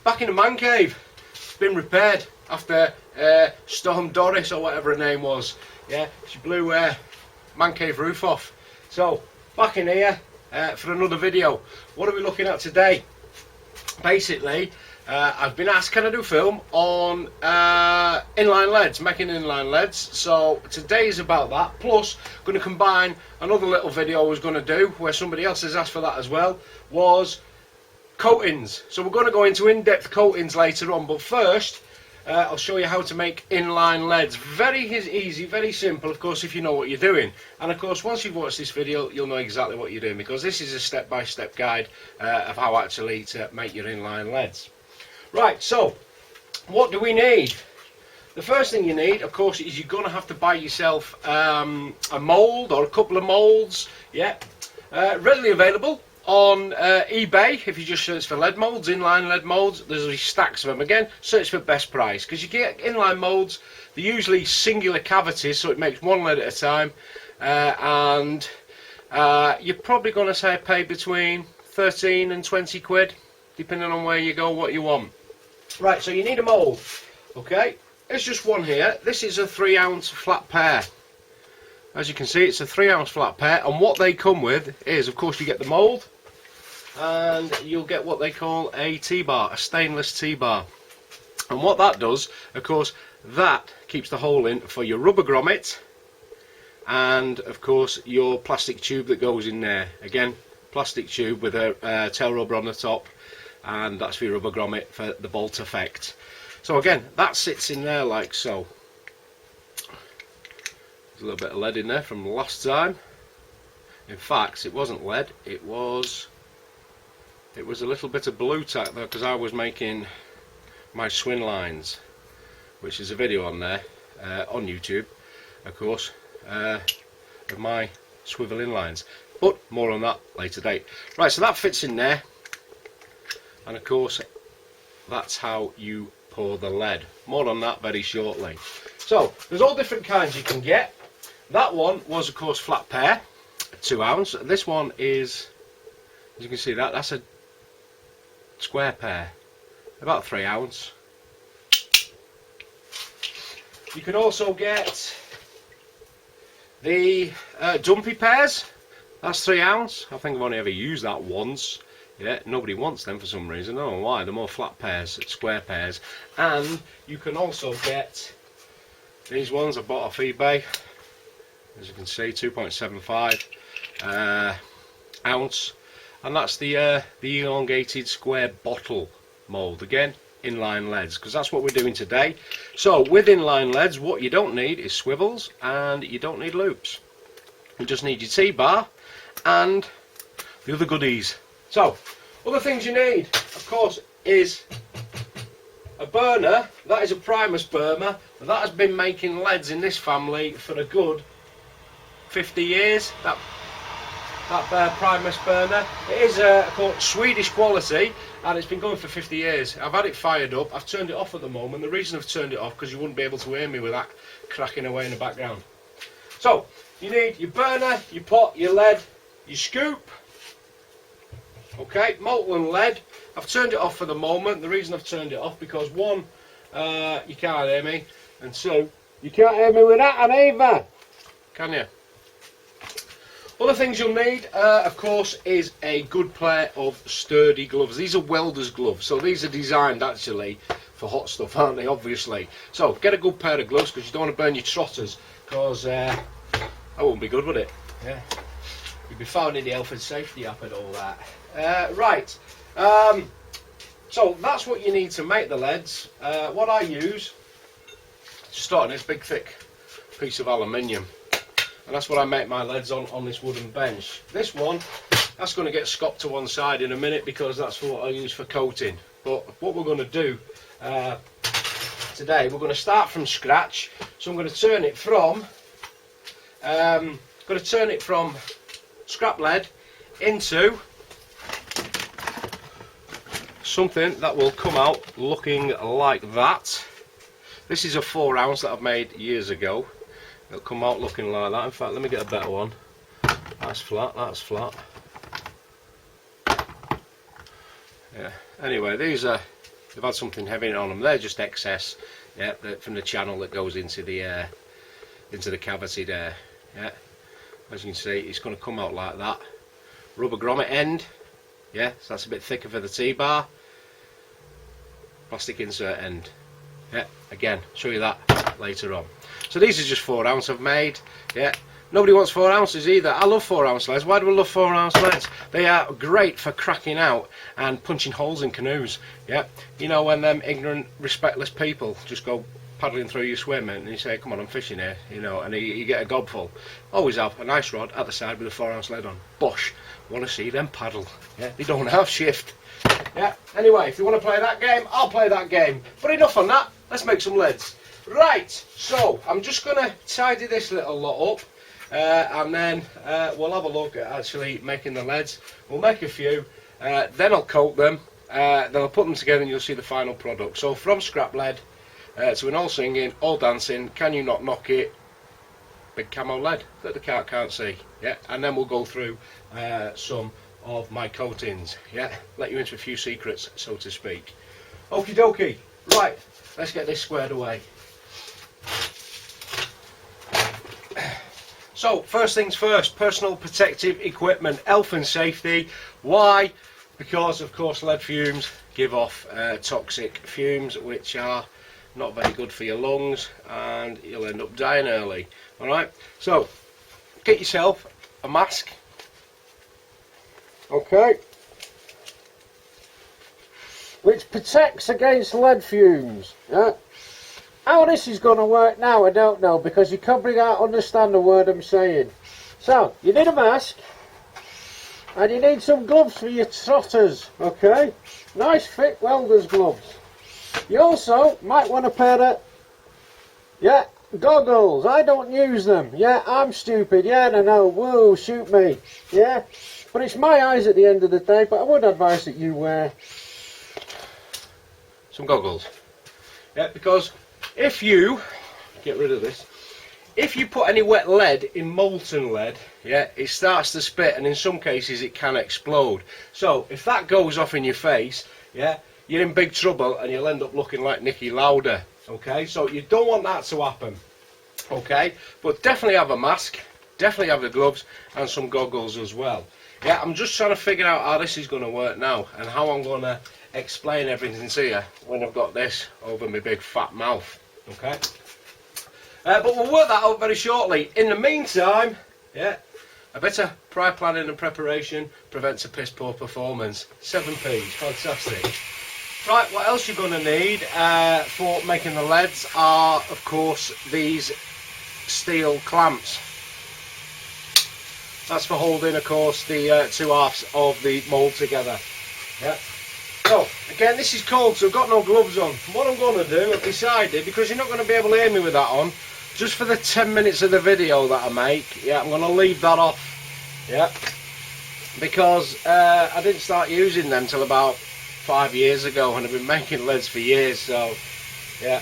back in the man cave. It's been repaired after Storm Doris or whatever her name was. Yeah, she blew man cave roof off. So back in here for another video. What are we looking at today? Basically, I've been asked, can I do a film on inline leads, making inline leads. So today is about that. Plus, going to combine another little video I was going to do, where somebody else has asked for that as well, was coatings. So we're going to go into in-depth coatings later on, but first I'll show you how to make inline leads. Very easy, very simple, of course, if you know what you're doing. And of course, once you've watched this video, you'll know exactly what you're doing, because this is a step-by-step guide of how actually to make your inline leads. Right, so what do we need? The first thing you need, of course, is you're going to have to buy yourself a mould or a couple of moulds. Yeah, readily available on eBay. If you just search for lead moulds, inline lead moulds, there's stacks of them. Again, search for best price, because you get inline moulds, they're usually singular cavities, so it makes one lead at a time, and you're probably going to say pay between 13 and 20 quid, depending on where you go, what you want. Right, so you need a mould. Okay, there's just one here. This is a 3 ounce flat pair. As you can see, it's a 3 ounce flat pair, and what they come with is, of course, you get the mould, and you'll get what they call a T-bar, a stainless T-bar. And what that does, of course, that keeps the hole in for your rubber grommet, and of course your plastic tube that goes in there. Again, plastic tube with a tail rubber on the top, and that's for your rubber grommet for the bolt effect. So again, that sits in there like so. There's a little bit of lead in there from the last time. In fact, it wasn't lead, it was a little bit of blue tack there, because I was making my swin lines, which is a video on there on YouTube, of course, of my swivel inlines, but more on that later date. Right, so that fits in there, and of course that's how you pour the lead. More on that very shortly. So there's all different kinds you can get. That one was, of course, flat pair, 2 ounce. This one is, as you can see, that's a square pair, about 3 ounce. You can also get the dumpy pairs. That's 3 ounce. I think I've only ever used that once. Yeah, nobody wants them for some reason. I don't know why. They're more flat pairs, square pairs. And you can also get these ones I bought off eBay. As you can see, 2.75 ounce, and that's the elongated square bottle mould. Again, inline leads, because that's what we're doing today. So with inline leads, what you don't need is swivels, and you don't need loops. You just need your T-bar and the other goodies. So other things you need, of course, is a burner. That is a Primus burner. That has been making leads in this family for a good 50 years, that Primus burner. It is called Swedish quality, and it's been going for 50 years. I've had it fired up. I've turned it off at the moment. The reason I've turned it off, because you wouldn't be able to hear me with that cracking away in the background. So you need your burner, your pot, your lead, your scoop. Okay, molten lead. I've turned it off for the moment. The reason I've turned it off, because one, you can't hear me, and two, you can't hear me with that one either, can you? Other things you'll need, of course, is a good pair of sturdy gloves. These are welder's gloves, so these are designed actually for hot stuff, aren't they, obviously. So get a good pair of gloves, because you don't want to burn your trotters, because that wouldn't be good, would it? Yeah, you'd be found in the health and safety app and all that. Right, so that's what you need to make the leads. What I use, start on this big thick piece of aluminium, and that's what I make my leads on this wooden bench. This one, that's going to get scopped to one side in a minute, because that's what I use for coating. But what we're going to do today, we're going to start from scratch. So I'm going to turn it from scrap lead into something that will come out looking like that. This is a 4 ounce that I've made years ago. It'll come out looking like that. In fact, let me get a better one. That's flat, that's flat. Yeah, anyway, these are they've had something heavy on them. They're just excess, yeah, from the channel that goes into the cavity there. Yeah, as you can see, it's going to come out like that. Rubber grommet end, yeah, so that's a bit thicker for the T-bar. Plastic insert end, yeah, again, show you that later on. So these are just 4 ounce I've made, yeah. Nobody wants 4 ounces either. I love 4 ounce leads. Why do we love 4 ounce leads? They are great for cracking out and punching holes in canoes. Yeah, you know when them ignorant, respectless people just go paddling through your swim and you say, "Come on, I'm fishing here," you know, and you get a gobful. Always have a nice rod at the side with a 4 ounce lead on. Bosh! Want to see them paddle? Yeah, they don't have shift. Yeah. Anyway, if you want to play that game, I'll play that game. But enough on that. Let's make some leads. Right. So I'm just gonna tidy this little lot up. And then we'll have a look at actually making the leads. We'll make a few, then I'll coat them, then I'll put them together and you'll see the final product. So from scrap lead to an all singing, all dancing, can you not knock it, big camo lead that the cat can't see. Yeah, and then we'll go through some of my coatings. Yeah, let you into a few secrets, so to speak. Okie dokie, right, let's get this squared away. So, first things first, personal protective equipment, health and safety. Why? Because, of course, lead fumes give off toxic fumes, which are not very good for your lungs, and you'll end up dying early. Alright, so, get yourself a mask. Okay. Which protects against lead fumes. Yeah. How this is going to work now, I don't know, because you probably can't understand the word I'm saying. So, you need a mask, and you need some gloves for your trotters, okay? Nice fit welder's gloves. You also might want a pair of, yeah, goggles. I don't use them. Yeah, I'm stupid. Yeah, I know. Whoa, shoot me. Yeah, but it's my eyes at the end of the day, but I would advise that you wear some goggles. Yeah, because if you get rid of this, if you put any wet lead in molten lead, yeah, it starts to spit, and in some cases it can explode. So if that goes off in your face, yeah, you're in big trouble and you'll end up looking like Nicky Lauder. Okay, so you don't want that to happen. Okay, but definitely have a mask, definitely have the gloves and some goggles as well. Yeah, I'm just trying to figure out how this is going to work now and how I'm going to explain everything to you when I've got this over my big fat mouth. Okay, but we'll work that out very shortly. In the meantime, yeah, a bit of prior planning and preparation prevents a piss poor performance. 7p, fantastic. Right, what else you're going to need for making the leads are, of course, these steel clamps. That's for holding, of course, the two halves of the mould together. Yeah. So, again, this is cold, so I've got no gloves on. What I'm going to do, I've decided, because you're not going to be able to hear me with that on, just for the 10 minutes of the video that I make, yeah, I'm going to leave that off, yeah, because I didn't start using them till about 5 years ago, and I've been making leads for years, so, yeah,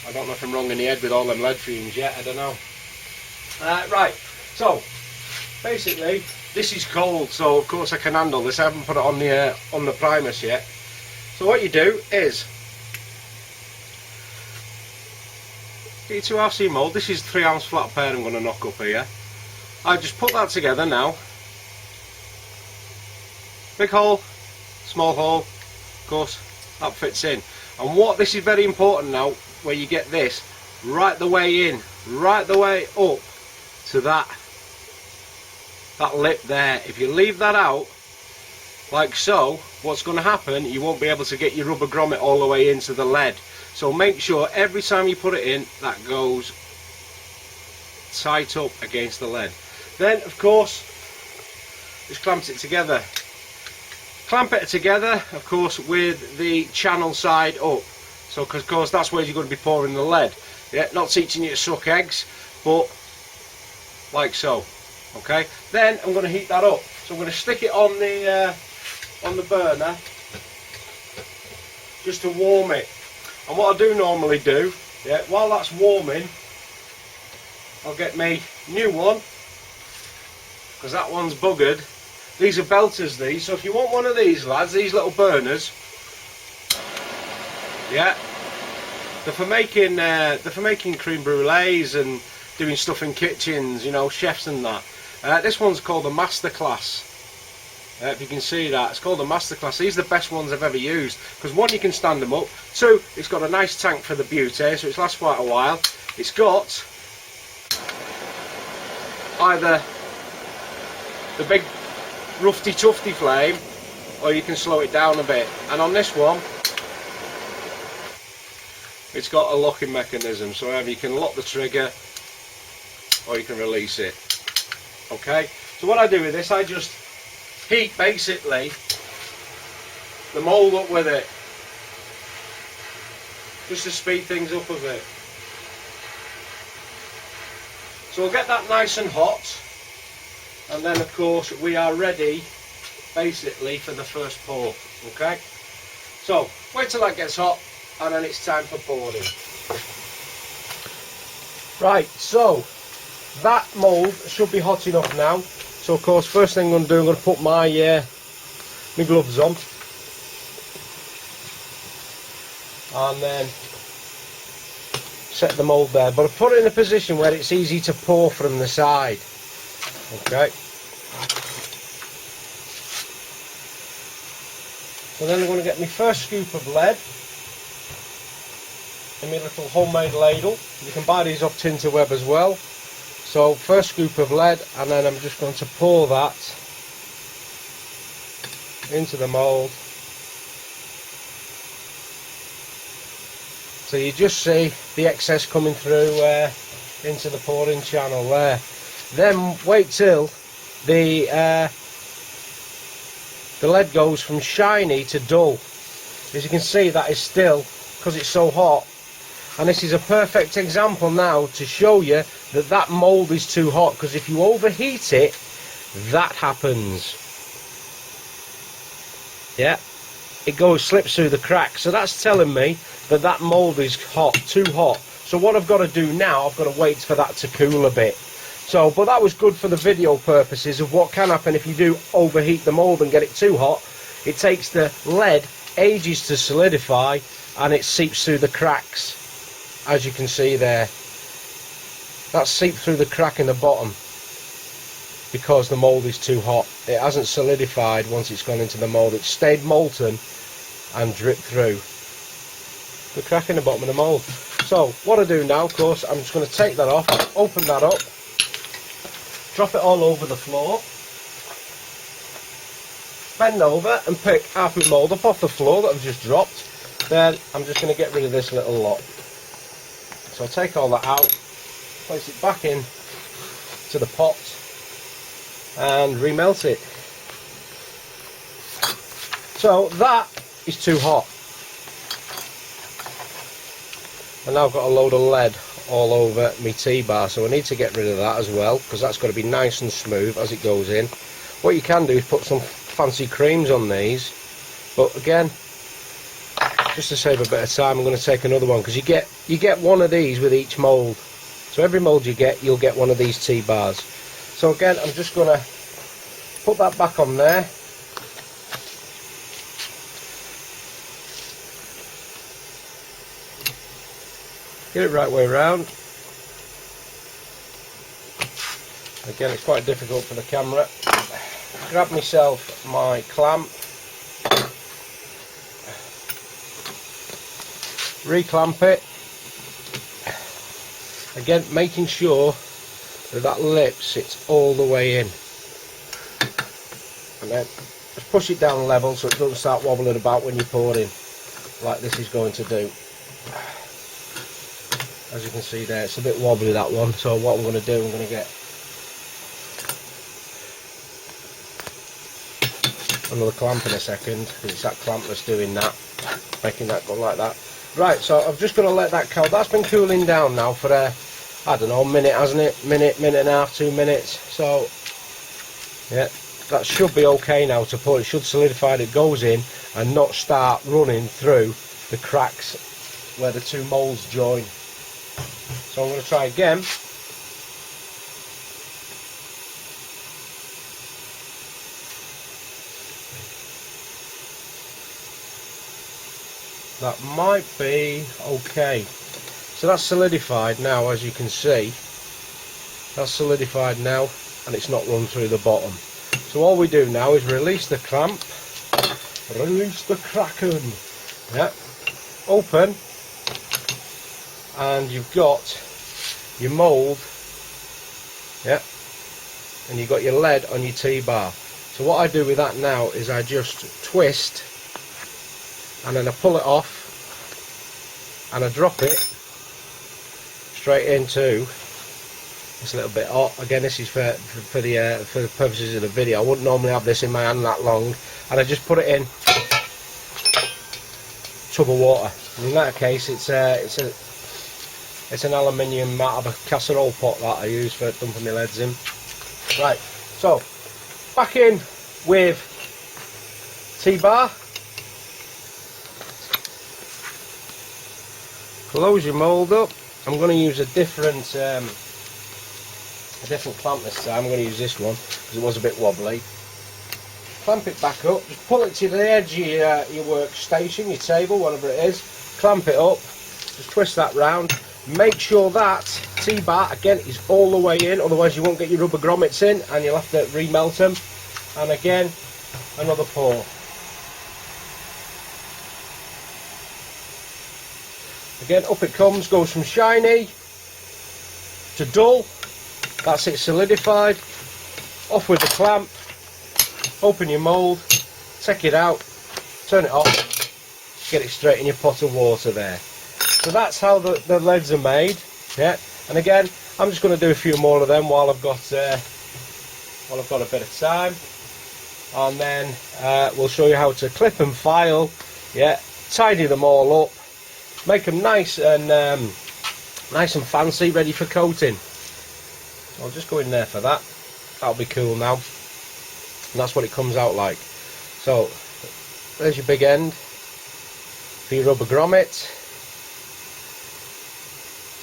I don't know if I'm wrong in the head with all them lead fumes yet, I don't know. Right, so, basically, this is cold, so of course I can handle this. I haven't put it on the primus yet. So what you do is get your 2 half-C mould. This is 3 ounce flat pair I'm going to knock up here. I just put that together now. Big hole, small hole, of course that fits in. And what, this is very important now, where you get this right the way in, right the way up to that lip there. If you leave that out like so, what's going to happen, you won't be able to get your rubber grommet all the way into the lead. So make sure every time you put it in, that goes tight up against the lead. Then of course just clamp it together. Clamp it together, of course, with the channel side up. So of course that's where you're going to be pouring the lead. Yeah, not teaching you to suck eggs, but like so. Okay, then I'm going to heat that up. So I'm going to stick it on the burner just to warm it. And what I do normally do, yeah, while that's warming, I'll get me new one, because that one's buggered. These are belters, these. So if you want one of these, lads, these little burners, Yeah, they're for making creme brulees and doing stuff in kitchens, you know, chefs and that. This one's called the Masterclass. If you can see that, it's called the Masterclass. These are the best ones I've ever used, because one, you can stand them up. Two, it's got a nice tank for the beauty, so it's lasts quite a while. It's got either the big roughy tufty flame, or you can slow it down a bit. And on this one, it's got a locking mechanism, so either you can lock the trigger or you can release it. Okay, so what I do with this, I just heat basically the mould up with it, just to speed things up a bit. So we'll get that nice and hot, and then of course we are ready basically for the first pour. Okay, so wait till that gets hot, and then it's time for pouring. Right, so that mould should be hot enough now. So of course, first thing I'm going to do, I'm going to put my gloves on, and then set the mould there. But I've put it in a position where it's easy to pour from the side. Okay. So then I'm going to get my first scoop of lead in my little homemade ladle. You can buy these off Tinterweb as well. So first scoop of lead, and then I'm just going to pour that into the mould. So you just see the excess coming through into the pouring channel there. Then wait till the lead goes from shiny to dull. As you can see, that is still, because it's so hot. And this is a perfect example now to show you that that mould is too hot, because if you overheat it, that happens. Yeah, it slips through the cracks. So that's telling me that that mould is hot, too hot. So what I've got to do now, I've got to wait for that to cool a bit. So, but that was good for the video purposes of what can happen if you do overheat the mould and get it too hot. It takes the lead ages to solidify, and it seeps through the cracks. As you can see there, that seeped through the crack in the bottom because the mould is too hot. It hasn't solidified once it's gone into the mould. It's stayed molten and dripped through the crack in the bottom of the mould. So what I do now, of course, I'm just going to take that off, open that up, drop it all over the floor, bend over and pick half my mould up off the floor that I've just dropped. Then I'm just going to get rid of this little lot. So I'll take all that out, place it back in to the pot and remelt it. So that is too hot. And now I've got a load of lead all over my T-bar, so I need to get rid of that as well, because that's got to be nice and smooth as it goes in. What you can do is put some fancy creams on these, but again, just to save a bit of time, I'm going to take another one, because you get one of these with each mould. So every mould you get, you'll get one of these T-bars. So again, I'm just going to put that back on there. Get it right way around. Again, it's quite difficult for the camera. Grab myself my clamp. Reclamp it. Again, making sure that that lip sits all the way in. And then just push it down level so it doesn't start wobbling about when you pour in, like this is going to do. As you can see there, it's a bit wobbly, that one. So what I'm going to do, I'm going to get another clamp in a second, because it's that clamp that's doing that, making that go like that. Right, so I'm just going to let that cool. That's been cooling down now for I don't know, a minute, hasn't it? Minute and a half, 2 minutes. So yeah, that should be okay now to pour. It should solidify, it goes in and not start running through the cracks where the two moulds join. So I'm going to try again. that might be okay. So that's solidified now, as you can see. That's solidified now, and it's not run through the bottom. So all we do now is release the clamp, release the kraken, yeah, open, and you've got your mould, yeah, and you've got your lead on your T-bar. So what I do with that now is I just twist, and then I pull it off, and I drop it straight into. It's a little bit hot. Again, this is for the purposes of the video. I wouldn't normally have this in my hand that long, and I just put it in a tub of water. And in that case, it's an aluminium out of a casserole pot that I use for dumping my leads in. Right, so back in with T-bar. Close your mould up. I'm going to use a different clamp this time. I'm going to use this one because it was a bit wobbly. Clamp it back up, just pull it to the edge of your workstation, your table, whatever it is. Clamp it up, just twist that round. Make sure that T-bar again is all the way in, otherwise you won't get your rubber grommets in and you'll have to remelt them. And again, another pour. Again, up it comes, goes from shiny to dull. That's it, solidified. Off with the clamp, open your mould, take it out, turn it off, get it straight in your pot of water there. So that's how the leads are made. Yeah, and again, I'm just going to do a few more of them while I've got a bit of time, and then we'll show you how to clip and file. Yeah, tidy them all up, make them nice and fancy, ready for coating. I'll just go in there for that. That'll be cool now. And that's what it comes out like. So there's your big end for your rubber grommet.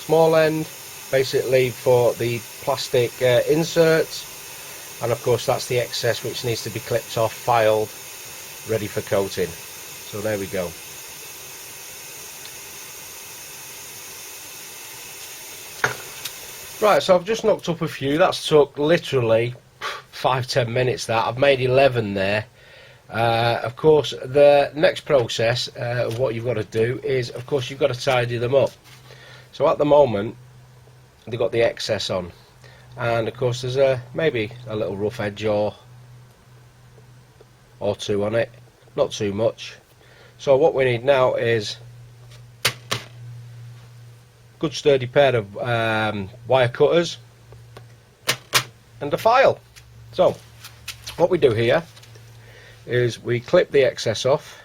Small end basically for the plastic inserts, and of course that's the excess which needs to be clipped off, filed, ready for coating. So there we go. Right, so I've just knocked up a few. That's took literally 5-10 minutes. That I've made 11 there. Of course, the next process of what you've got to do is, of course, you've got to tidy them up. So at the moment, they've got the excess on, and of course there's maybe a little rough edge or two on it, not too much. So what we need now is good sturdy pair of wire cutters and a file. So what we do here is we clip the excess off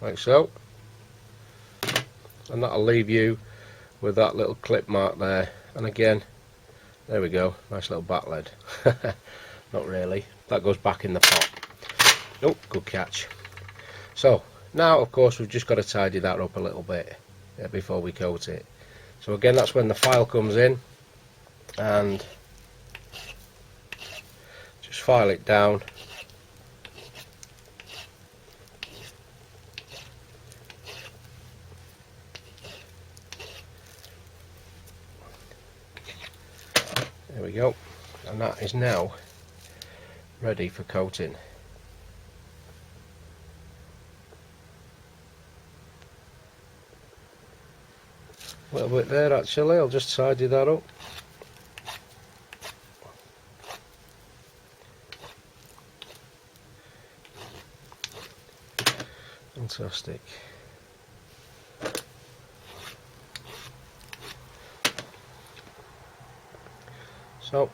like so, and that'll leave you with that little clip mark there. And again, there we go, nice little back lead. Not really, that goes back in the pot. Nope, good catch. So now of course we've just got to tidy that up a little bit before we coat it. So again, that's when the file comes in, and just file it down. There we go, and that is now ready for coating. A little bit there actually, I'll just tidy that up. Fantastic. So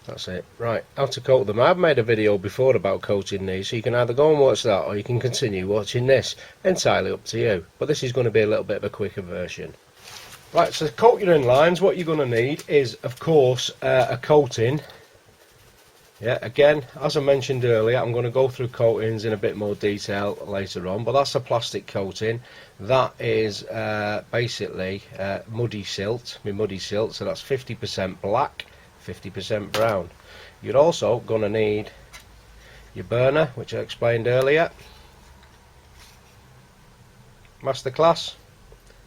that's it. Right, how to coat them. I've made a video before about coating these, so you can either go and watch that or you can continue watching this. Entirely up to you, but this is going to be a little bit of a quicker version. Right, so to coat your inlines, what you're going to need is of course a coating. Yeah, again, as I mentioned earlier, I'm going to go through coatings in a bit more detail later on, but that's a plastic coating. That is basically muddy silt, so that's 50% black, 50% brown. You're also going to need your burner, which I explained earlier. Masterclass.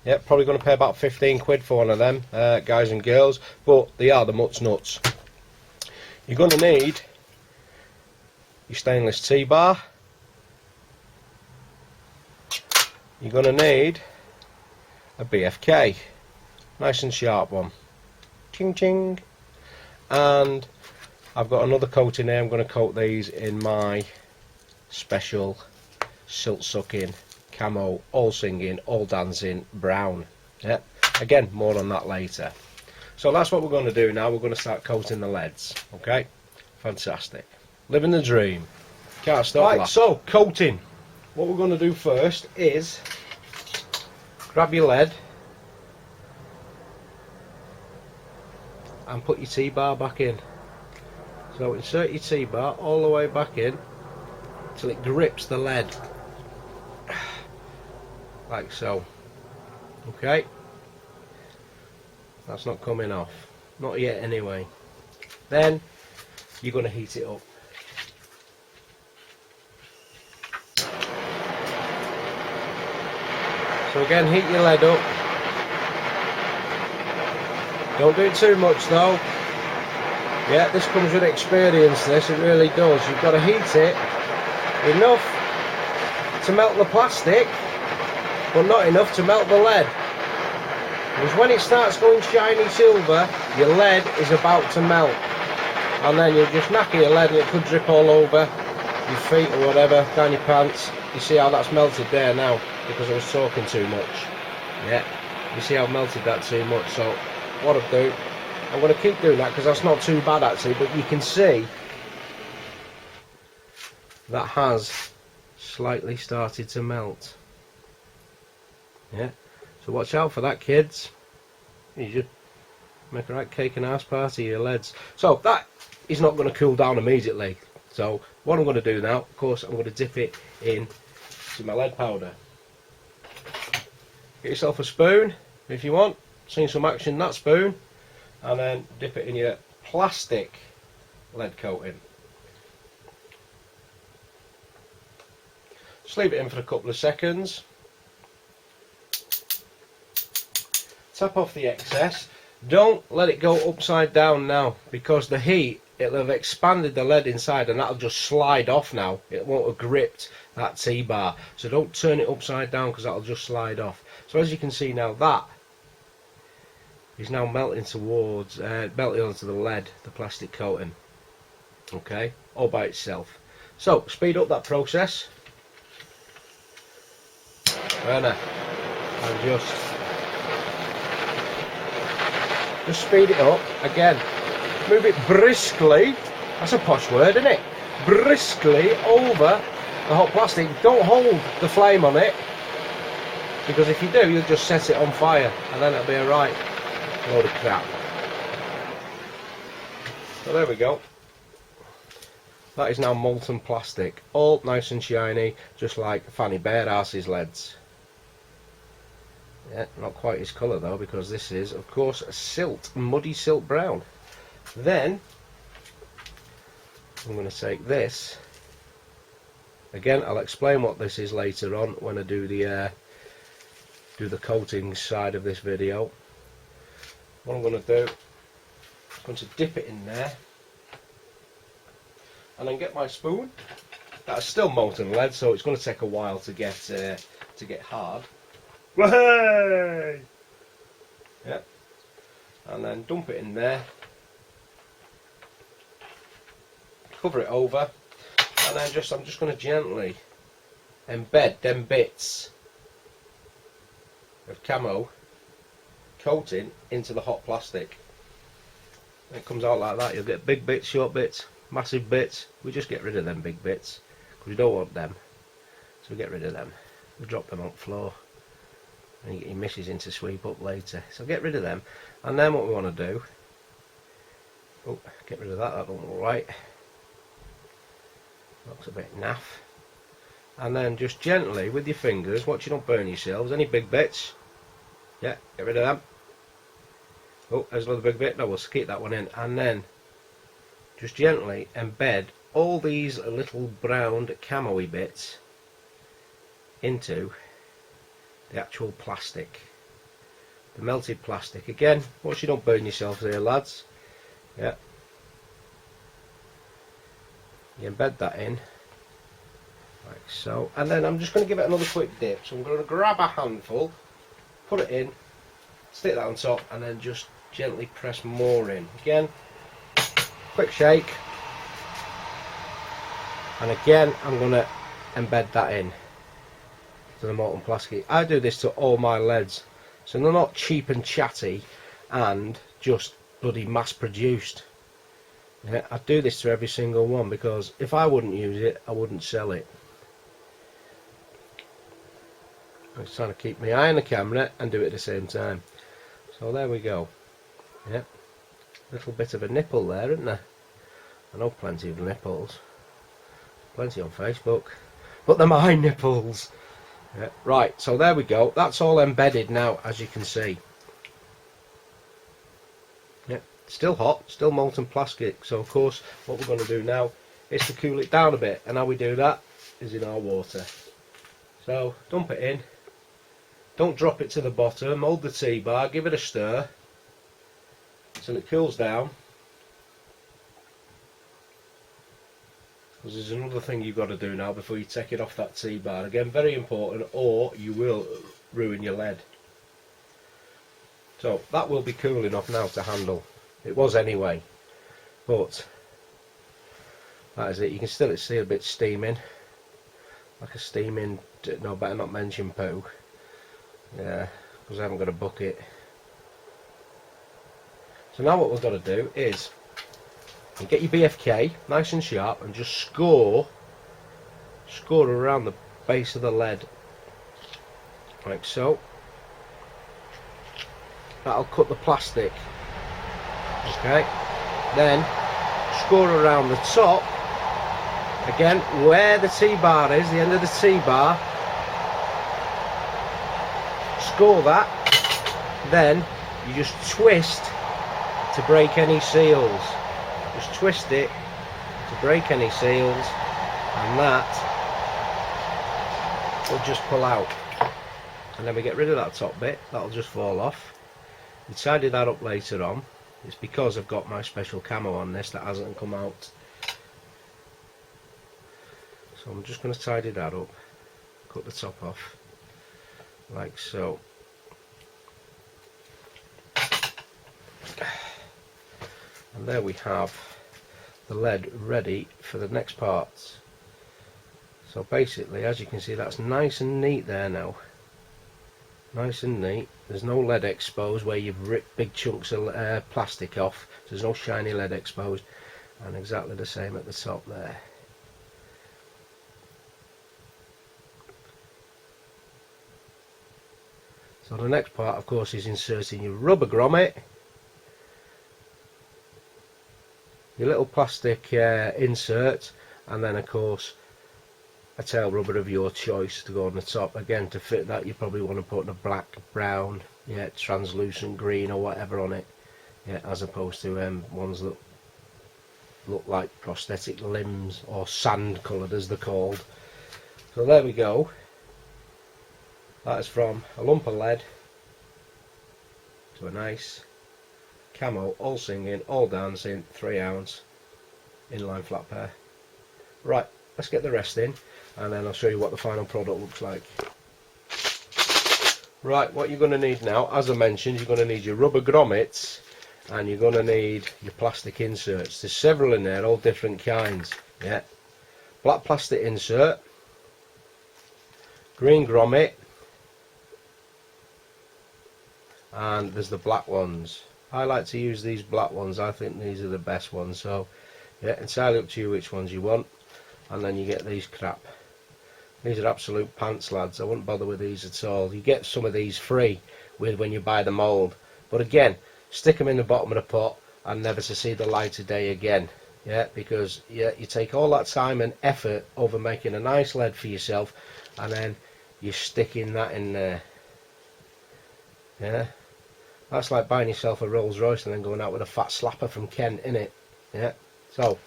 Yep, probably going to pay about 15 quid for one of them, guys and girls, but they are the mutt's nuts. You're going to need your stainless T-bar. You're going to need a BFK, nice and sharp one. Ching ching. And I've got another coating here. I'm going to coat these in my special silt sucking camo, all singing, all dancing brown. Yeah, again, more on that later. So that's what we're going to do now. We're going to start coating the leads. Okay, fantastic, living the dream, can't stop. Right, so coating, what we're going to do first is grab your lead and put your T-bar back in. So insert your T-bar all the way back in till it grips the lead, like so. Okay, that's not coming off, not yet anyway. Then you're going to heat it up. So again, heat your lead up. Don't do it too much though. Yeah, this comes with experience, this, it really does. You've got to heat it enough to melt the plastic, but not enough to melt the lead. Because when it starts going shiny silver, your lead is about to melt. And then you'll just knacker your lead and it could drip all over your feet or whatever, down your pants. You see how that's melted there now, because I was talking too much. Yeah, you see how I've melted that too much. So what I'll do, I'm going to keep doing that because that's not too bad actually, but you can see that has slightly started to melt. Yeah, so watch out for that, kids. You just make a right cake and ass party of your leads. So that is not going to cool down immediately. So what I'm going to do now, of course, I'm going to dip it in to my lead powder. Get yourself a spoon if you want, seen some action in that spoon, and then dip it in your plastic lead coating. Just leave it in for a couple of seconds. Tap off the excess. Don't let it go upside down now, because the heat, it'll have expanded the lead inside and that'll just slide off now. It won't have gripped that T-bar. So don't turn it upside down because that'll just slide off. So as you can see now, that is now melting towards, melting onto the lead, the plastic coating. Okay, all by itself. So speed up that process. Burner, and just speed it up again. Move it briskly. That's a posh word, isn't it? Briskly over the hot plastic. Don't hold the flame on it, because if you do, you'll just set it on fire, and then it'll be a right load of crap. So there we go. That is now molten plastic, all nice and shiny, just like Fanny Bearhouse's leads. Yeah, not quite his colour though, because this is, of course, a silt, muddy silt brown. Then I'm going to take this. Again, I'll explain what this is later on when I do the coating side of this video. What I'm going to do, I'm going to dip it in there, and then get my spoon. That's still molten lead, so it's going to take a while to get hard. Way! Yeah, and then dump it in there, cover it over, and then I'm just going to gently embed them bits of camo coating into the hot plastic. And it comes out like that. You'll get big bits, short bits, massive bits. We just get rid of them big bits because we don't want them, so we get rid of them. We drop them on the floor, and you get your misses in to sweep up later. So get rid of them, and then what we want to do, oh, get rid of that, that don't look right, looks a bit naff. And then just gently with your fingers, watch you don't burn yourselves, any big bits, yeah, get rid of them. Oh, there's another big bit, no, we'll keep that one in. And then just gently embed all these little browned camo-y bits into the actual plastic, the melted plastic. Again, watch you don't burn yourselves here, lads. Yeah, you embed that in like so, and then I'm just going to give it another quick dip. So I'm going to grab a handful, put it in, stick that on top, and then just gently press more in. Again, quick shake, and again I'm going to embed that in to the molten plastic. I do this to all my leads, so they're not cheap and chatty and just bloody mass produced. Yeah, I do this to every single one, because if I wouldn't use it, I wouldn't sell it. I'm just trying to keep my eye on the camera and do it at the same time. So there we go. Yeah, little bit of a nipple there, isn't there? I know plenty of nipples, plenty on Facebook, but they're my nipples. Yeah, right, so there we go. That's all embedded now, as you can see. Yeah, still hot, still molten plastic. So of course, what we're going to do now is to cool it down a bit, and how we do that is in our water. So dump it in. Don't drop it to the bottom. Hold the T-bar, give it a stir till it cools down. Because there's another thing you've got to do now before you take it off that T-bar. Again, very important, or you will ruin your lead. So that will be cool enough now to handle. It was anyway, but that is it. You can still see a bit steaming, like a steaming. No, better not mention poo. Yeah, because I haven't got a bucket. So now what we've got to do is get your BFK nice and sharp and just score around the base of the lead, like so. That'll cut the plastic. Okay, then score around the top again where the T-bar is, the end of the T-bar. Score that, then you just twist to break any seals. Just twist it to break any seals, and that will just pull out. And then we get rid of that top bit, that'll just fall off. We tidy that up later on. It's because I've got my special camo on this that hasn't come out. So I'm just going to tidy that up, cut the top off, like so. And there we have the lead ready for the next parts. So basically, as you can see, that's nice and neat there now. Nice and neat. There's no lead exposed where you've ripped big chunks of plastic off. There's no shiny lead exposed, and exactly the same at the top there. So the next part, of course, is inserting your rubber grommet, your little plastic insert, and then of course a tail rubber of your choice to go on the top. Again, to fit that you probably want to put a black, brown, yeah, translucent green or whatever on it, yeah, as opposed to ones that look like prosthetic limbs or sand coloured as they're called. So there we go. That is from a lump of lead to a nice camo, all singing, all dancing, 3-ounce inline flat pair. Right, let's get the rest in, and then I'll show you what the final product looks like. Right, what you're going to need now, as I mentioned, you're going to need your rubber grommets, and you're going to need your plastic inserts. There's several in there, all different kinds. Yeah, black plastic insert, green grommet, and there's the black ones. I like to use these black ones. I think these are the best ones. So yeah, entirely up to you which ones you want. And then you get these crap. These are absolute pants, lads. I wouldn't bother with these at all. You get some of these free with when you buy the mould, but again, stick them in the bottom of the pot and never to see the light of day again. Yeah, because yeah, you take all that time and effort over making a nice lead for yourself, and then you're sticking that in there. Yeah, that's like buying yourself a Rolls Royce and then going out with a fat slapper from Kent, innit? Yeah, so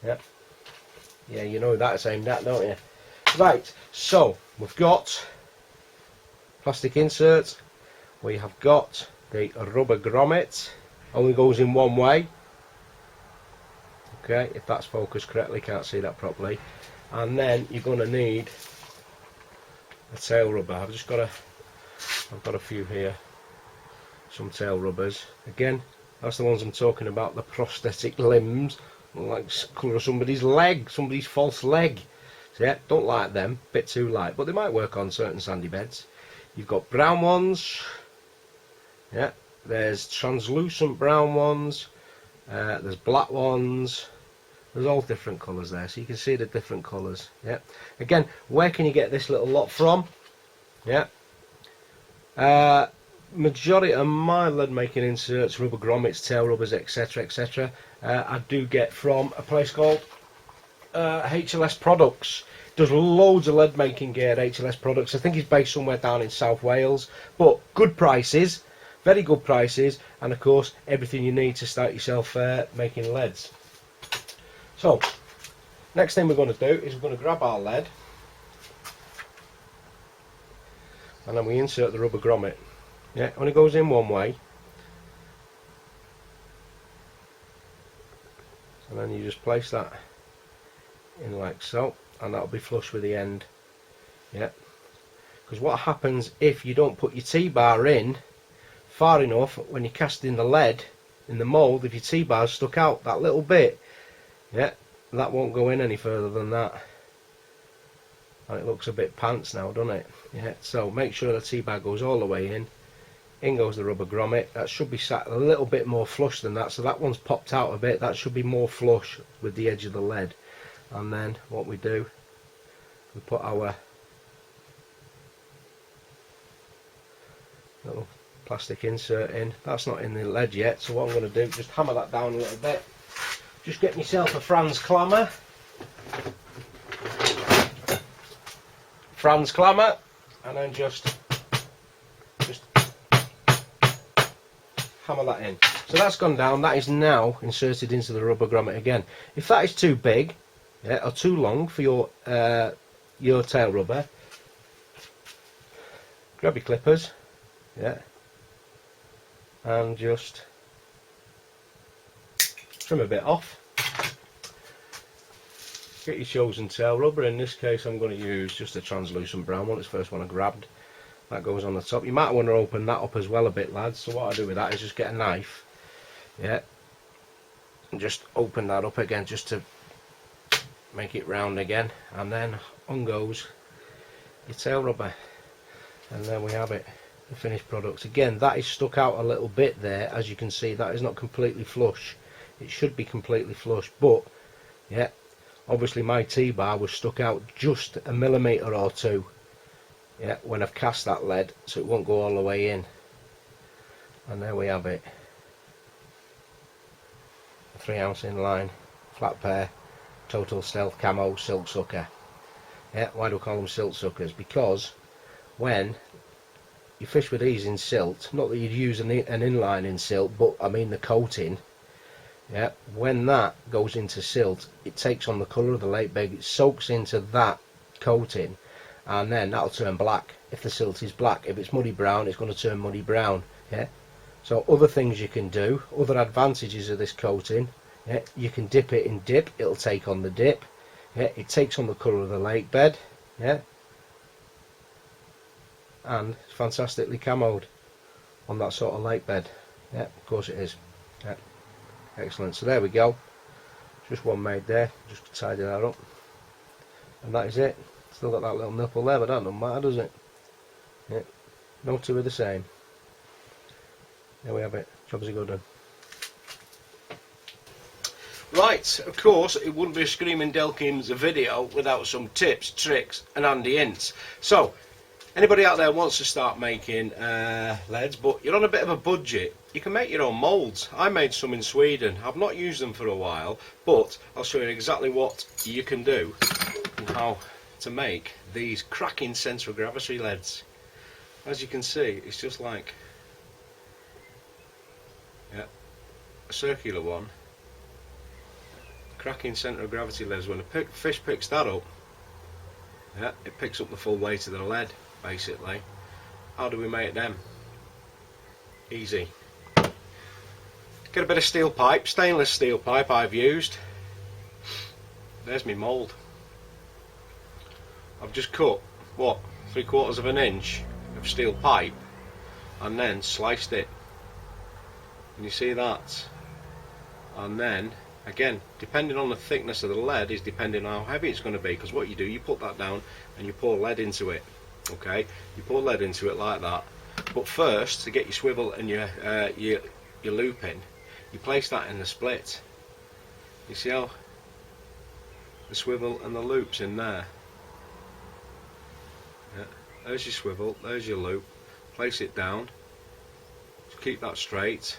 yeah, Yeah, you know that's aimed at, don't you? Right, so we've got plastic insert, we have got the rubber grommet, only goes in one way. Okay, if that's focused correctly, can't see that properly. And then you're going to need a tail rubber. I've got a few here, some tail rubbers. Again, that's the ones I'm talking about, the prosthetic limbs, like colour of somebody's leg, somebody's false leg. So yeah, don't like them, bit too light, but they might work on certain sandy beds. You've got brown ones, yeah, there's translucent brown ones, there's black ones, there's all different colours there, so you can see the different colours. Yeah. Again, where can you get this little lot from? Yeah. Majority of my lead making inserts, rubber grommets, tail rubbers, etc., etc., I do get from a place called HLS Products. Does loads of lead making gear, HLS Products. I think he's based somewhere down in South Wales, but good prices, very good prices, and of course everything you need to start yourself making leads. So next thing we're going to do is we're going to grab our lead and then we insert the rubber grommet. Yeah, only goes in one way, and then you just place that in like so, and that'll be flush with the end. Yeah, because what happens if you don't put your T-bar in far enough when you're casting the lead in the mould, if your T-bar's stuck out that little bit, yeah, that won't go in any further than that, and it looks a bit pants now, doesn't it? Yeah, so make sure the T-bar goes all the way in goes the rubber grommet. That should be sat a little bit more flush than that, so that one's popped out a bit, that should be more flush with the edge of the lead. And then what we do, we put our little plastic insert in. That's not in the lead yet, so what I'm going to do, just hammer that down a little bit. Just get myself a Franz clammer. And then just hammer that in. So that's gone down, that is now inserted into the rubber grommet again. If that is too big, yeah, or too long for your tail rubber, grab your clippers, yeah, and just trim a bit off. Get your chosen tail rubber. In this case I'm going to use just a translucent brown one, it's the first one I grabbed. That goes on the top. You might want to open that up as well a bit, lads, so what I do with that is just get a knife, yeah, and just open that up again just to make it round again, and then on goes your tail rubber, and there we have it, the finished product. Again, that is stuck out a little bit there, as you can see. That is not completely flush. It should be completely flush, but yeah, obviously my T-bar was stuck out just a millimetre or two, yeah, when I've cast that lead, so it won't go all the way in. And there we have it, a 3-ounce inline flat pair Total Stealth Camo Silk Sucker. Yeah, why do I call them silk suckers? Because when you fish with these in silt, not that you'd use an inline in silt, but I mean the coating, yeah, when that goes into silt, it takes on the colour of the lake bed, it soaks into that coating, and then that'll turn black if the silt is black. If it's muddy brown, it's going to turn muddy brown. Yeah. So other things you can do, other advantages of this coating, yeah, you can dip it in dip, it'll take on the dip, yeah, it takes on the colour of the lake bed, yeah, and it's fantastically camoed on that sort of lake bed. Yeah, of course it is. Yeah. Excellent. So there we go, just one made there, just tidy that up, and that is it. Still got that little nipple there, but that doesn't matter, does it? Yeah. No two are the same. There we have it. Job's a good one. Right, of course, it wouldn't be a Screaming Delkins video without some tips, tricks and handy hints. So, anybody out there wants to start making leads, but you're on a bit of a budget, you can make your own moulds. I made some in Sweden. I've not used them for a while, but I'll show you exactly what you can do and how to make these cracking centre of gravity leads. As you can see, it's just like, yeah, a circular one cracking centre of gravity leads. When a fish picks that up, yeah, it picks up the full weight of the lead, basically. How do we make them? Easy. Get a bit of steel pipe, stainless steel pipe I've used. There's my mould. I've just cut, what, 3/4 of an inch of steel pipe and then sliced it. And you see that? And then, again, depending on the thickness of the lead is depending on how heavy it's going to be, because what you do, you put that down and you pour lead into it. Okay, you pour lead into it like that. But first, to get your swivel and your loop in, you place that in the split. You see how the swivel and the loop's in there? Yeah. There's your swivel, there's your loop. Place it down, keep that straight,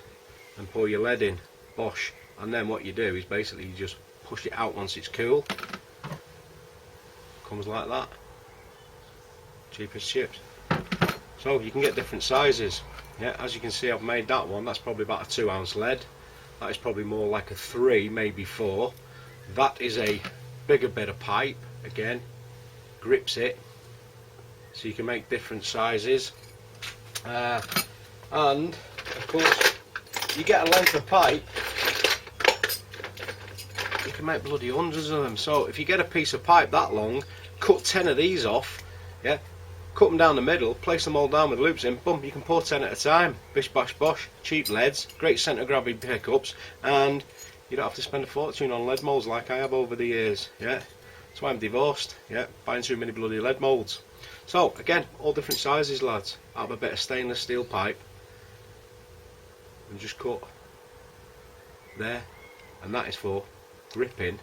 and pour your lead in. Bosh. And then what you do is basically you just push it out once it's cool. Comes like that. Cheap as chips. So you can get different sizes. Yeah, as you can see, I've made that one. That's probably about a 2 ounce lead. That is probably more like a 3, maybe 4. That is a bigger bit of pipe. Again, grips it. So you can make different sizes. And of course, you get a length of pipe, you can make bloody hundreds of them. So if you get a piece of pipe that long, cut 10 of these off, yeah, cut them down the middle, place them all down with loops in, boom, you can pour 10 at a time. Bish bash bosh, cheap leads, great centre of gravity pickups, and you don't have to spend a fortune on lead moulds like I have over the years. Yeah, that's why I'm divorced. Yeah, buying too many bloody lead moulds. So again, all different sizes, lads. Out of a bit of stainless steel pipe, and just cut there, and that is for gripping.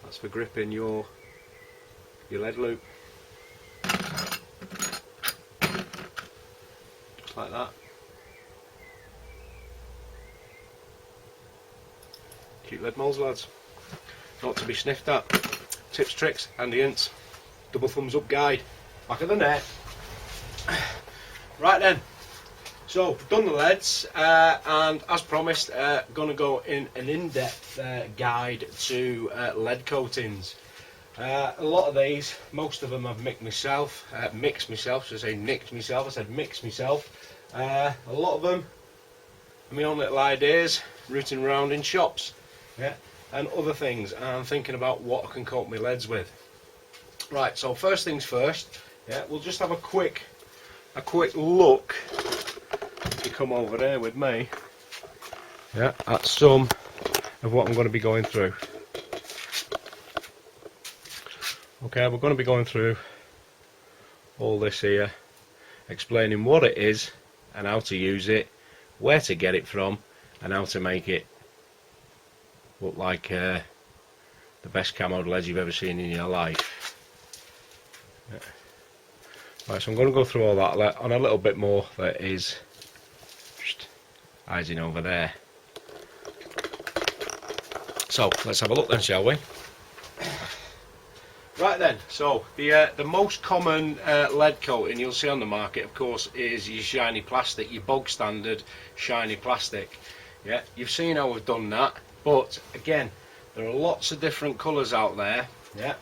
That's for gripping your lead loop, just like that. Cute lead moulds, lads. Not to be sniffed at. Tips, tricks, handy hints. Double thumbs up guide. Back of the net. Right then. So done the leads, and as promised, going to go in an in-depth guide to lead coatings. A lot of these, most of them I've mixed myself. Should I say nicked myself? I said mixed myself. A lot of them are my own little ideas, rooting around in shops, yeah, and other things, and I'm thinking about what I can coat my leads with. Right. So first things first. Yeah, we'll just have a quick look. If you come over there with me, yeah, at some of what I'm going to be going through. Okay, we're going to be going through all this here, explaining what it is and how to use it, where to get it from, and how to make it look like the best camoed lead you've ever seen in your life. Yeah. Right, so I'm going to go through all that on a little bit more that is just hiding over there. So let's have a look then, shall we? Right then, so the most common lead coating you'll see on the market, of course, is your shiny plastic, your bog standard shiny plastic. Yeah, you've seen how we've done that, but again, there are lots of different colours out there. Yeah.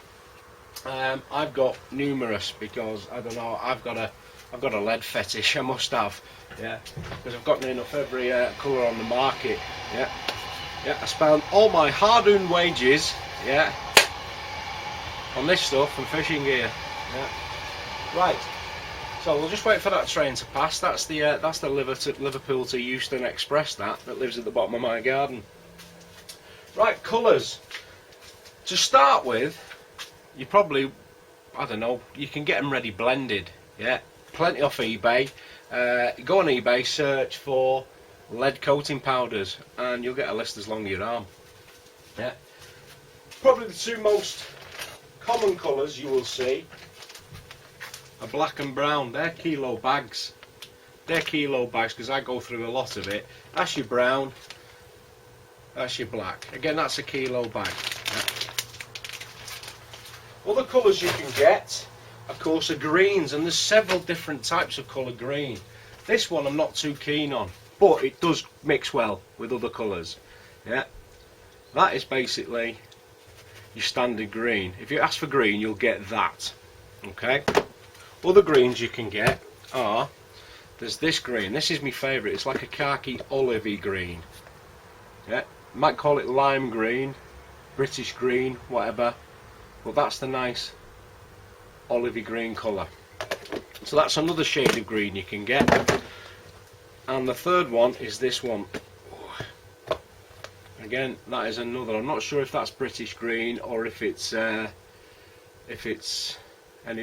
I've got numerous because I don't know. I've got a lead fetish. I must have, yeah, because I've gotten enough every colour on the market. Yeah, yeah. I spent all my hard-earned wages, yeah, on this stuff and fishing gear. Yeah. Right. So we'll just wait for that train to pass. That's the Liverpool to Euston Express that lives at the bottom of my garden. Right, colours. To start with, you probably, I don't know, you can get them ready blended, yeah, plenty off eBay. Go on eBay, search for lead coating powders, and you'll get a list as long as your arm. Yeah, probably the two most common colours you will see are black and brown. They're kilo bags. They're kilo bags because I go through a lot of it. That's your brown, that's your black. Again, that's a kilo bag. Yeah. Other colours you can get, of course, are greens, and there's several different types of colour green. This one I'm not too keen on, but it does mix well with other colours. Yeah. That is basically your standard green. If you ask for green, you'll get that. Okay. Other greens you can get are, there's this green. This is my favourite. It's like a khaki olivey green. Yeah, might call it lime green, British green, whatever. But that's the nice olivey green colour. So that's another shade of green you can get. And the third one is this one. Again, that is another. I'm not sure if that's British green or if it's any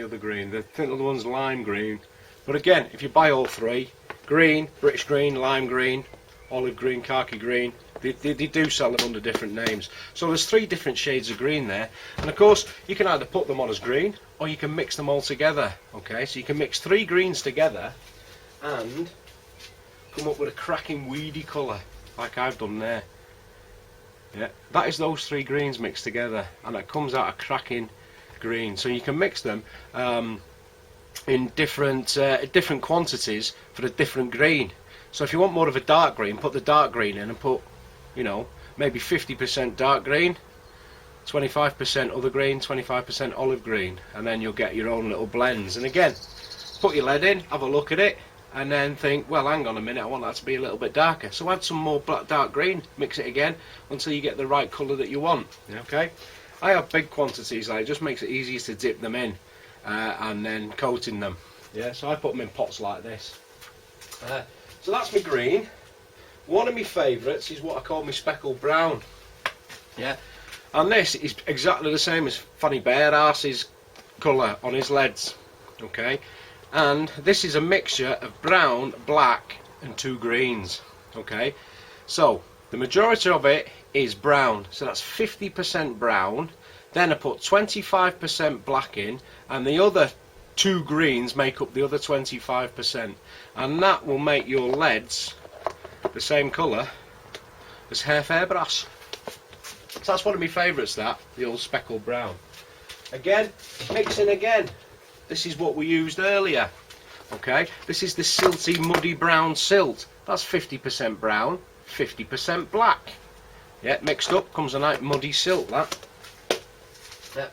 other green. I think the other one's lime green. But again, if you buy all three, green, British green, lime green, olive green, khaki green, they do sell them under different names. So there's 3 different shades of green there. And of course, you can either put them on as green or you can mix them all together. Okay, so you can mix 3 greens together and come up with a cracking weedy colour like I've done there. Yeah, that is those 3 greens mixed together, and it comes out a cracking green. So you can mix them in different quantities for a different green. So if you want more of a dark green, put the dark green in and put, you know, maybe 50% dark green, 25% other green, 25% olive green, and then you'll get your own little blends. And again, put your lead in, have a look at it, and then think, well, hang on a minute, I want that to be a little bit darker. So add some more dark green, mix it again until you get the right colour that you want. Okay, I have big quantities, like it just makes it easier to dip them in and then coating them. Yeah, so I put them in pots like this. So that's my green. One of my favourites is what I call my speckled brown. Yeah, and this is exactly the same as Fanny Bear Arse's colour on his leads. Okay, and this is a mixture of brown, black and 2 greens. Okay, so the majority of it is brown, so that's 50% brown. Then I put 25% black in, and the other 2 greens make up the other 25%, and that will make your leads the same colour as hair brass. So that's one of my favourites, that, the old speckled brown. Again, mixing again. This is what we used earlier. Okay, this is the silty muddy brown silt. That's 50% brown, 50% black. Yeah, mixed up comes a nice muddy silt, that. Yeah.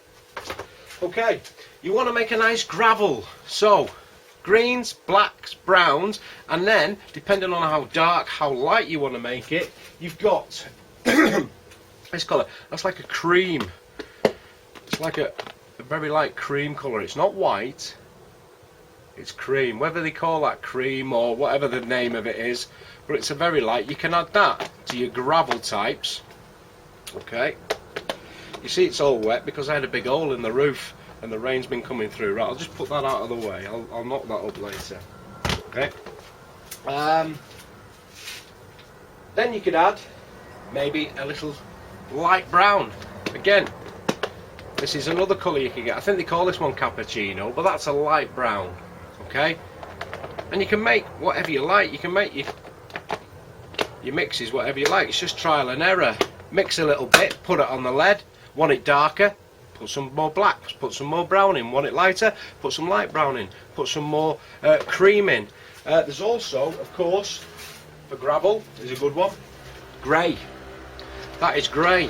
Okay, you want to make a nice gravel. So greens, blacks, browns, and then depending on how dark, how light you want to make it, you've got this colour. That's like a cream. It's like a very light cream colour. It's not white, it's cream. Whether they call that cream or whatever the name of it is, but it's a very light. You can add that to your gravel types. Okay, you see it's all wet because I had a big hole in the roof and the rain's been coming through. Right, I'll just put that out of the way. I'll knock that up later. Okay, then you could add maybe a little light brown. Again, this is another colour you can get. I think they call this one cappuccino, but that's a light brown. Okay, and you can make whatever you like. You can make your mixes whatever you like. It's just trial and error. Mix a little bit, put it on the lead. Want it darker, put some more blacks, put some more brown in. Want it lighter, put some light brown in, put some more cream in. There's also, of course, for gravel, is a good one, grey. That is grey.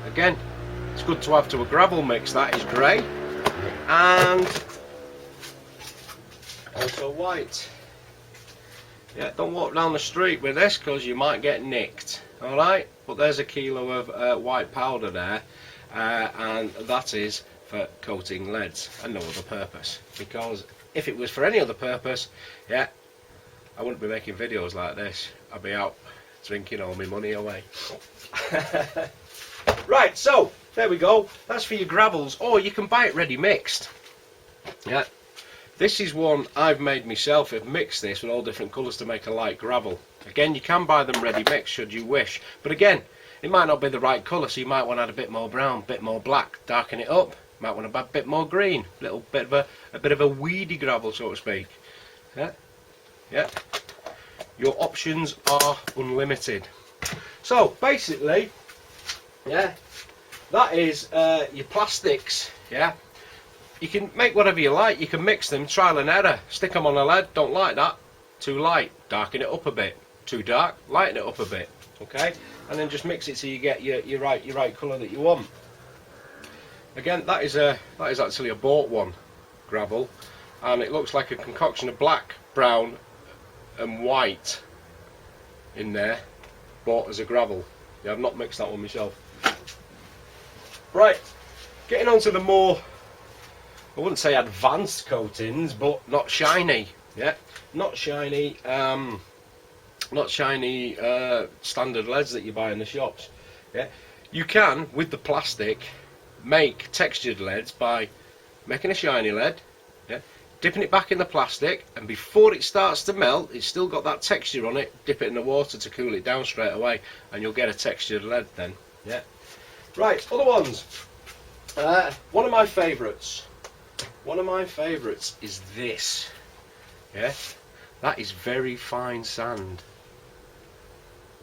Again, it's good to have to a gravel mix. That is grey, and also white. Yeah, don't walk down the street with this because you might get nicked. Alright, but there's a kilo of white powder there, and that is for coating leads and no other purpose. Because if it was for any other purpose, yeah, I wouldn't be making videos like this. I'd be out drinking all my money away. Right, so there we go. That's for your gravels, or you can buy it ready mixed. Yeah, this is one I've made myself. I've mixed this with all different colours to make a light gravel. Again, you can buy them ready mixed should you wish, but again, it might not be the right colour, so you might want to add a bit more brown, a bit more black, darken it up. Might want to add a bit more green, a little bit of a bit of a weedy gravel, so to speak. Yeah, yeah. Your options are unlimited. So basically, yeah, that is your plastics. Yeah, you can make whatever you like. You can mix them, trial and error. Stick them on a lead. Don't like that, too light. Darken it up a bit. too dark, lighten it up a bit, okay, and then just mix it so you get your right colour that you want. Again, that is actually a bought one gravel, and it looks like a concoction of black, brown and white in there, bought as a gravel. Yeah, I've not mixed that one myself. Right, getting on to the more, I wouldn't say advanced coatings, but not shiny. Yeah, not shiny standard leads that you buy in the shops. Yeah, you can, with the plastic, make textured leads by making a shiny lead, yeah, dipping it back in the plastic, and before it starts to melt, it's still got that texture on it. Dip it in the water to cool it down straight away, and you'll get a textured lead then. Yeah. Right, other ones. One of my favourites is this. Yeah, that is very fine sand.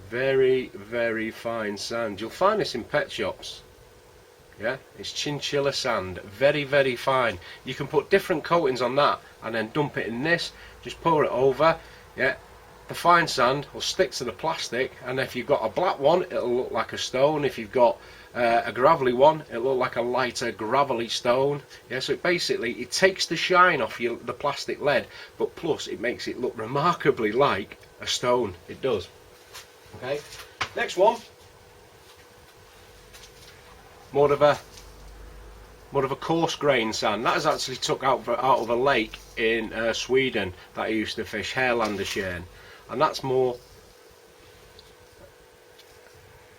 Very, very fine sand. You'll find this in pet shops. Yeah, it's chinchilla sand, very, very fine. You can put different coatings on that and then dump it in this, just pour it over. Yeah, the fine sand will stick to the plastic, and if you've got a black one, it'll look like a stone. If you've got a gravelly one, it'll look like a lighter gravelly stone. Yeah, so it takes the shine off the plastic lead, but plus it makes it look remarkably like a stone. It does. Okay, next one. More of a coarse grain sand. That is actually took out of a lake in Sweden that I used to fish, Härlandasjön, and that's more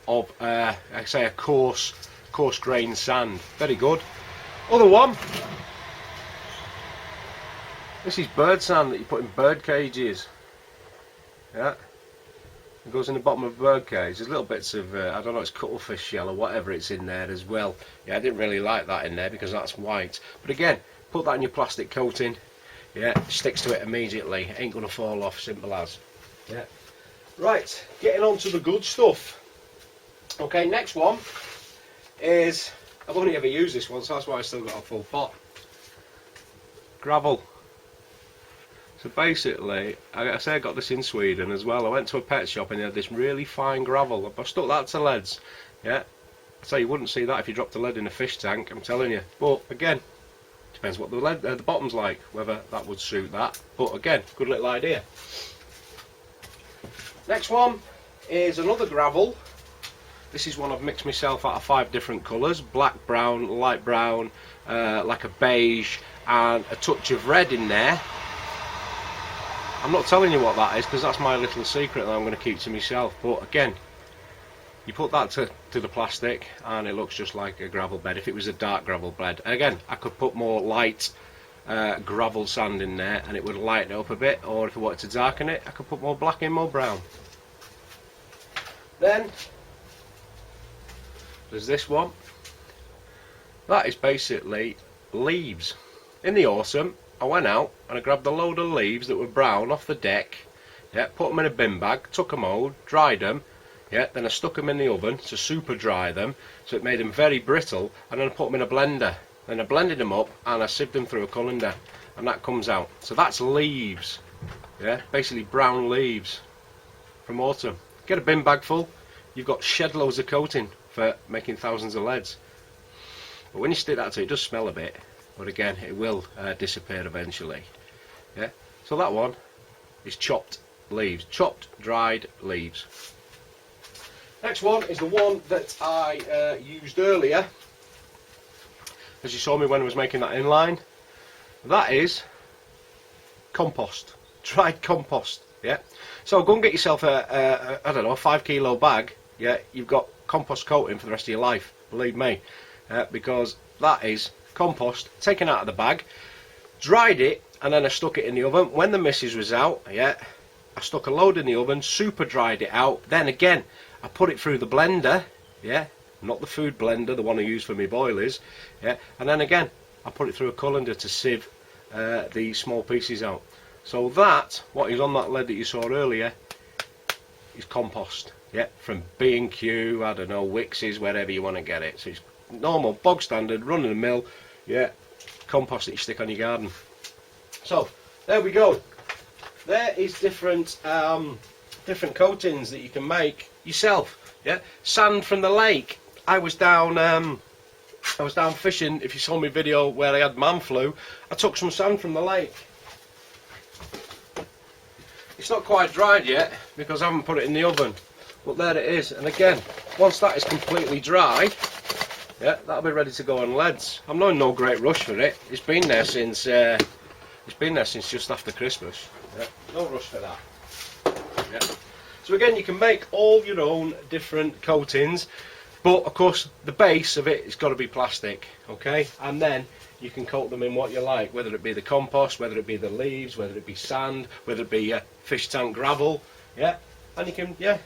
of I say a coarse grain sand. Very good. Other one. This is bird sand that you put in bird cages. Yeah. It goes in the bottom of a bird cage. There's little bits of, I don't know, it's cuttlefish shell or whatever it's in there as well. Yeah, I didn't really like that in there because that's white. But again, put that in your plastic coating. Yeah, sticks to it immediately. Ain't going to fall off, simple as. Yeah. Right, getting on to the good stuff. Okay, next one is, I've only ever used this one, so that's why I still got a full pot. Gravel. So basically, I say I got this in Sweden as well. I went to a pet shop and they had this really fine gravel. I stuck that to leads. Yeah, so you wouldn't see that if you dropped a lead in a fish tank, I'm telling you. But again, depends what the bottom's like, whether that would suit that. But again, good little idea. Next one is another gravel. This is one I've mixed myself out of 5 different colours: black, brown, light brown, like a beige, and a touch of red in there. I'm not telling you what that is because that's my little secret that I'm going to keep to myself. But again, you put that to the plastic and it looks just like a gravel bed if it was a dark gravel bed. And again, I could put more light gravel sand in there and it would lighten it up a bit, or if I wanted to darken it, I could put more black in, more brown. Then there's this one. That is basically leaves. In the autumn, I went out and I grabbed a load of leaves that were brown off the deck, yeah, put them in a bin bag, took them out, dried them, yeah, then I stuck them in the oven to super dry them, so it made them very brittle, and then I put them in a blender. Then I blended them up and I sieved them through a colander, and that comes out. So that's leaves, yeah, basically brown leaves from autumn. Get a bin bag full, you've got shed loads of coating for making thousands of leads. But when you stick that to it, it does smell a bit. But again, it will disappear eventually. Yeah. So that one is chopped leaves, chopped dried leaves. Next one is the one that I used earlier, as you saw me when I was making that inline. That is compost, dried compost. Yeah. So go and get yourself a I don't know, a 5 kilo bag. Yeah. You've got compost coating for the rest of your life. Believe me, because that is compost taken out of the bag, dried it, and then I stuck it in the oven. When the missus was out, yeah, I stuck a load in the oven, super dried it out. Then again, I put it through the blender, yeah, not the food blender, the one I use for my boilers, yeah, and then again, I put it through a colander to sieve the small pieces out. So that, what is on that lead that you saw earlier, is compost, yeah, from B&Q, I don't know, Wix's, wherever you want to get it. So it's normal, bog standard, run of the mill, yeah, compost that you stick on your garden. So there we go. There is different different coatings that you can make yourself. Yeah, sand from the lake. I was down fishing. If you saw my video where I had man flu, I took some sand from the lake. It's not quite dried yet because I haven't put it in the oven, but there it is. And again, once that is completely dry, yeah, that'll be ready to go on leads. I'm not in no great rush for it. It's been there since just after Christmas. Yeah, no rush for that. Yeah. So again, you can make all your own different coatings, but of course the base of it has got to be plastic, okay? And then you can coat them in what you like, whether it be the compost, whether it be the leaves, whether it be sand, whether it be fish tank gravel, yeah. And you can, yeah,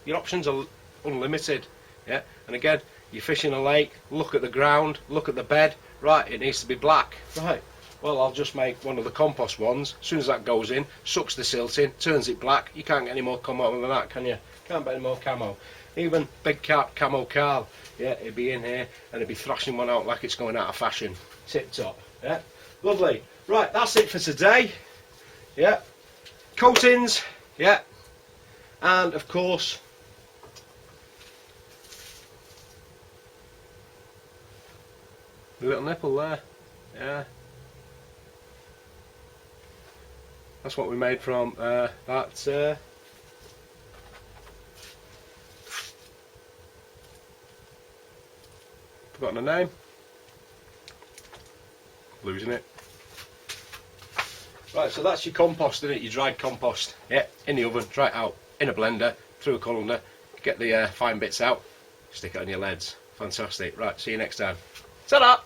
your options are unlimited, yeah. And again, you fish in a lake, look at the ground, look at the bed, right, it needs to be black, right. Well, I'll just make one of the compost ones. As soon as that goes in, sucks the silt in, turns it black. You can't get any more camo than that, can you? Can't get any more camo. Even big Carp camo Carl, yeah, it'd be in here and it'd be thrashing one out like it's going out of fashion. Tip top, yeah. Lovely. Right, that's it for today. Yeah. Coatings, yeah. And of course, the little nipple there, yeah. That's what we made from that. Forgotten the name. Losing it. Right, so that's your compost, isn't it? Your dried compost. Yeah, in the oven, dry it out, in a blender, through a colander, get the fine bits out, stick it on your leads. Fantastic. Right, see you next time. Ta-da!